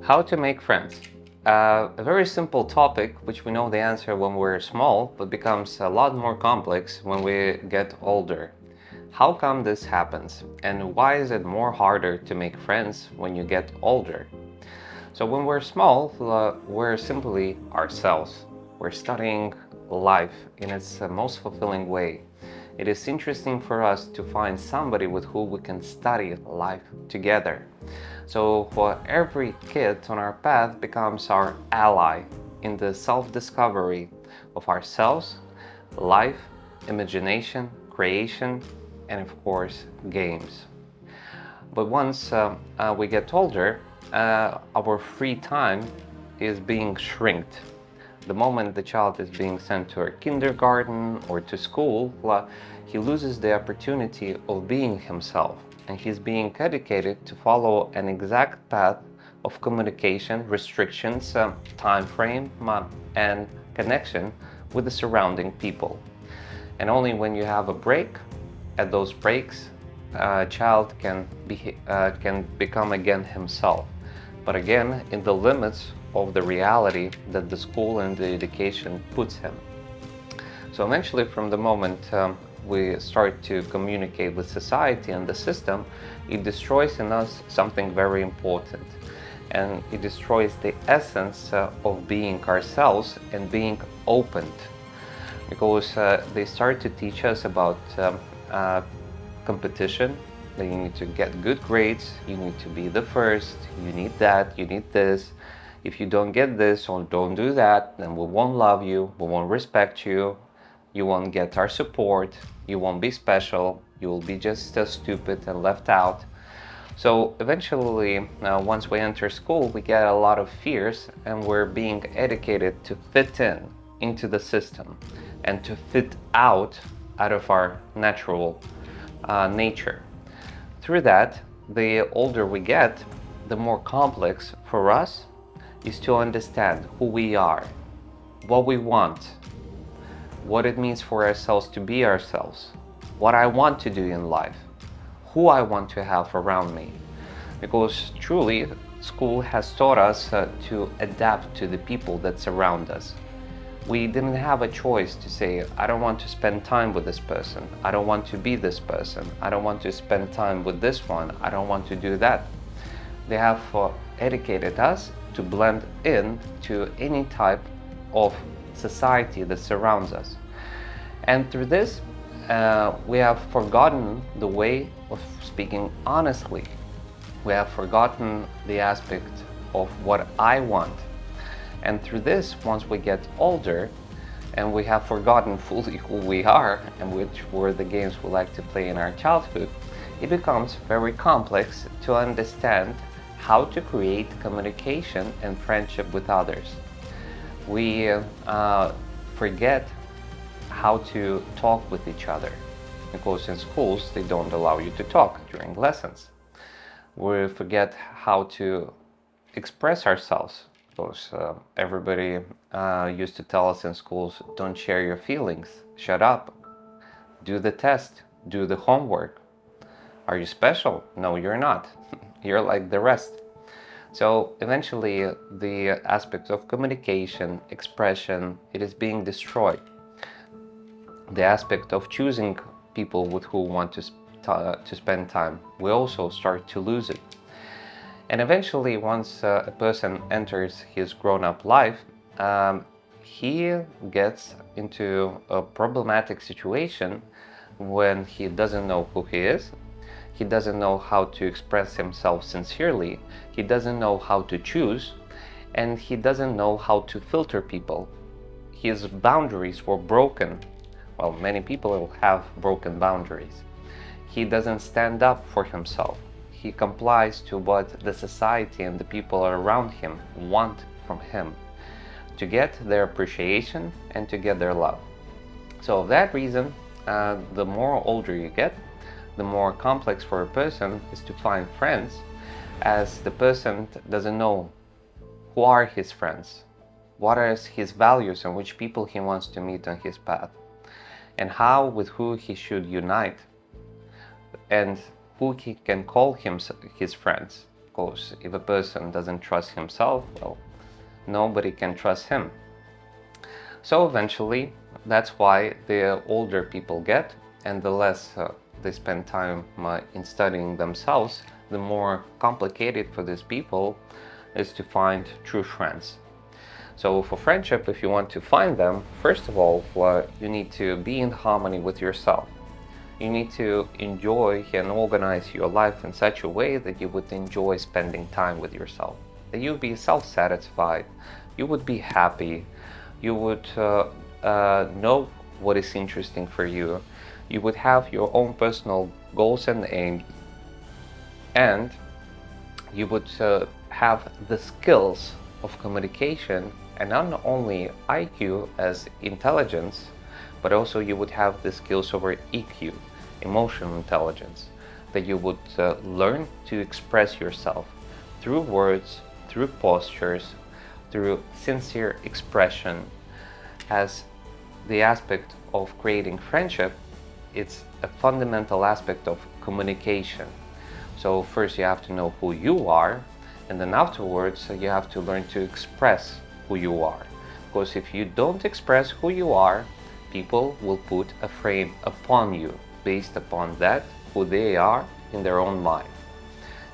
How to make friends. A very simple topic, which we know the answer when we're small, but becomes a lot more complex when we get older. How come this happens? And why is it more harder to make friends when you get older? So when we're small, we're simply ourselves. We're studying life in its most fulfilling way. It is interesting for us to find somebody with whom we can study life together. So for every kid on our path becomes our ally in the self-discovery of ourselves, life, imagination, creation, and of course, games. But once we get older, our free time is being shrinked. The moment the child is being sent to a kindergarten or to school, he loses the opportunity of being himself, and he's being educated to follow an exact path of communication, restrictions, time frame, and connection with the surrounding people. And only when you have a break, at those breaks, a child can become again himself, but again in the limits of the reality that the school and the education puts him. So eventually, from the moment we start to communicate with society and the system, it destroys in us something very important. And it destroys the essence of being ourselves and being opened. Because they start to teach us about competition, that you need to get good grades, you need to be the first, you need that, you need this. If you don't get this or don't do that, then we won't love you, we won't respect you, you won't get our support, you won't be special, you will be just stupid and left out. So eventually, once we enter school, we get a lot of fears and we're being educated to fit in into the system and to fit out of our natural nature. Through that, the older we get, the more complex for us is to understand who we are, what we want, what it means for ourselves to be ourselves, what I want to do in life, who I want to have around me. Because truly, school has taught us to adapt to the people that surround us. We didn't have a choice to say, I don't want to spend time with this person, I don't want to be this person, I don't want to spend time with this one, I don't want to do that. They have educated us to blend in to any type of society that surrounds us. And through this, we have forgotten the way of speaking honestly. We have forgotten the aspect of what I want. And through this, once we get older and we have forgotten fully who we are and which were the games we like to play in our childhood, it becomes very complex to understand how to create communication and friendship with others. We forget how to talk with each other, because in schools they don't allow you to talk during lessons. We forget how to express ourselves, because everybody used to tell us in schools, don't share your feelings, shut up, do the test, do the homework. Are you special? No, you're not. You're like the rest. So eventually the aspect of communication, expression, it is being destroyed. The aspect of choosing people with who want to spend time, we also start to lose it. And eventually, once a person enters his grown-up life, he gets into a problematic situation when he doesn't know who he is, he doesn't know how to express himself sincerely, he doesn't know how to choose, and he doesn't know how to filter people. His boundaries were broken. Well, many people have broken boundaries. He doesn't stand up for himself. He complies to what the society and the people around him want from him, to get their appreciation and to get their love. So for that reason, the more older you get, the more complex for a person is to find friends, as the person doesn't know who are his friends, what are his values and which people he wants to meet on his path, and how with who he should unite, and who he can call his friends. because if a person doesn't trust himself, well, nobody can trust him. So eventually, that's why the older people get, and the less they spend time in studying themselves, the more complicated for these people is to find true friends. So for friendship, if you want to find them, first of all, you need to be in harmony with yourself. You need to enjoy and organize your life in such a way that you would enjoy spending time with yourself, that you would be self-satisfied, you would be happy, you would know what is interesting for you, you would have your own personal goals and aims, and you would have the skills of communication, and not only IQ as intelligence, but also you would have the skills over EQ, emotional intelligence, that you would learn to express yourself through words, through postures, through sincere expression. As the aspect of creating friendship, it's a fundamental aspect of communication. So first you have to know who you are, and then afterwards you have to learn to express who you are. Because if you don't express who you are, people will put a frame upon you based upon that, who they are in their own mind.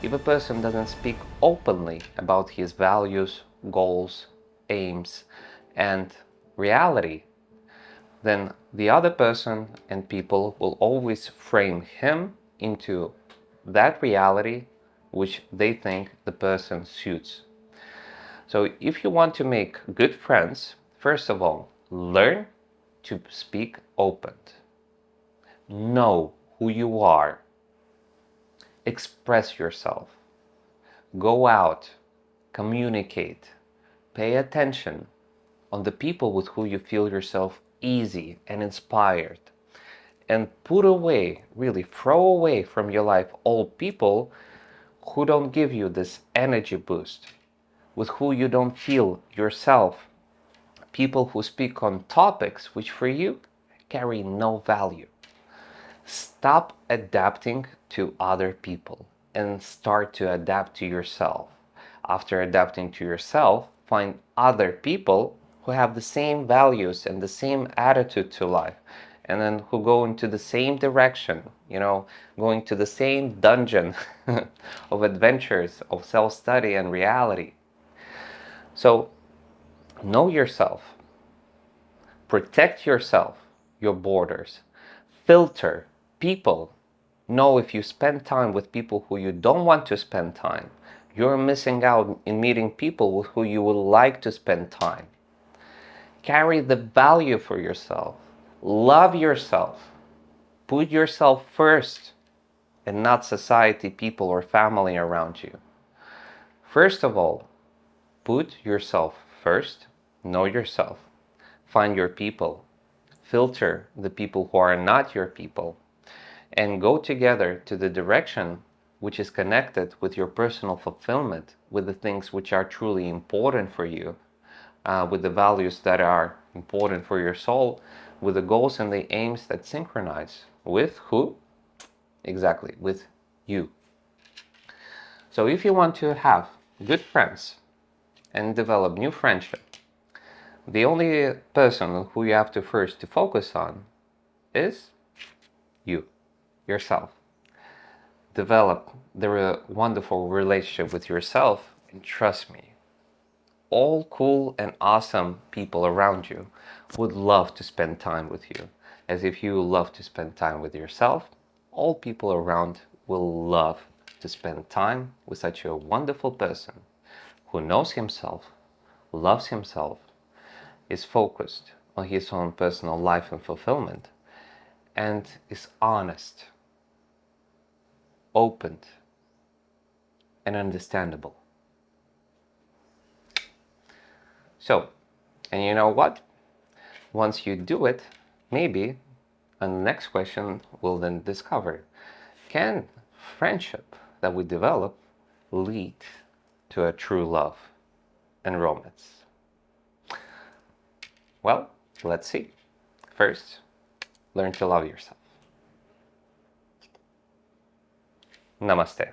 If a person doesn't speak openly about his values, goals, aims, and reality, then the other person and people will always frame him into that reality which they think the person suits. So if you want to make good friends, first of all, learn to speak open. Know who you are. Express yourself. Go out. Communicate. Pay attention on the people with who you feel yourself easy and inspired. And put away, really throw away from your life all people who don't give you this energy boost, with who you don't feel yourself, people who speak on topics which for you carry no value. Stop adapting to other people and start to adapt to yourself. After adapting to yourself, find other people who have the same values and the same attitude to life, and then who go into the same direction, going to the same dungeon of adventures, of self-study and reality. So know yourself, protect yourself, your borders, filter people. Know if you spend time with people who you don't want to spend time, you're missing out in meeting people with who you would like to spend time. Carry the value for yourself. Love yourself. Put yourself first and not society, people, or family around you. First of all, put yourself first. Know yourself. Find your people. Filter the people who are not your people. And go together to the direction which is connected with your personal fulfillment, with the things which are truly important for you, with the values that are important for your soul, with the goals and the aims that synchronize with who? Exactly, with you. So if you want to have good friends and develop new friendship, the only person who you have to first to focus on is you, yourself. Develop the wonderful relationship with yourself, and trust me, all cool and awesome people around you would love to spend time with you. As if you love to spend time with yourself, all people around will love to spend time with such a wonderful person who knows himself, loves himself, is focused on his own personal life and fulfillment, and is honest, open, and understandable. So, and you know what? Once you do it, maybe on the next question we'll then discover, can friendship that we develop lead to a true love and romance? Well, let's see. First, learn to love yourself. Namaste.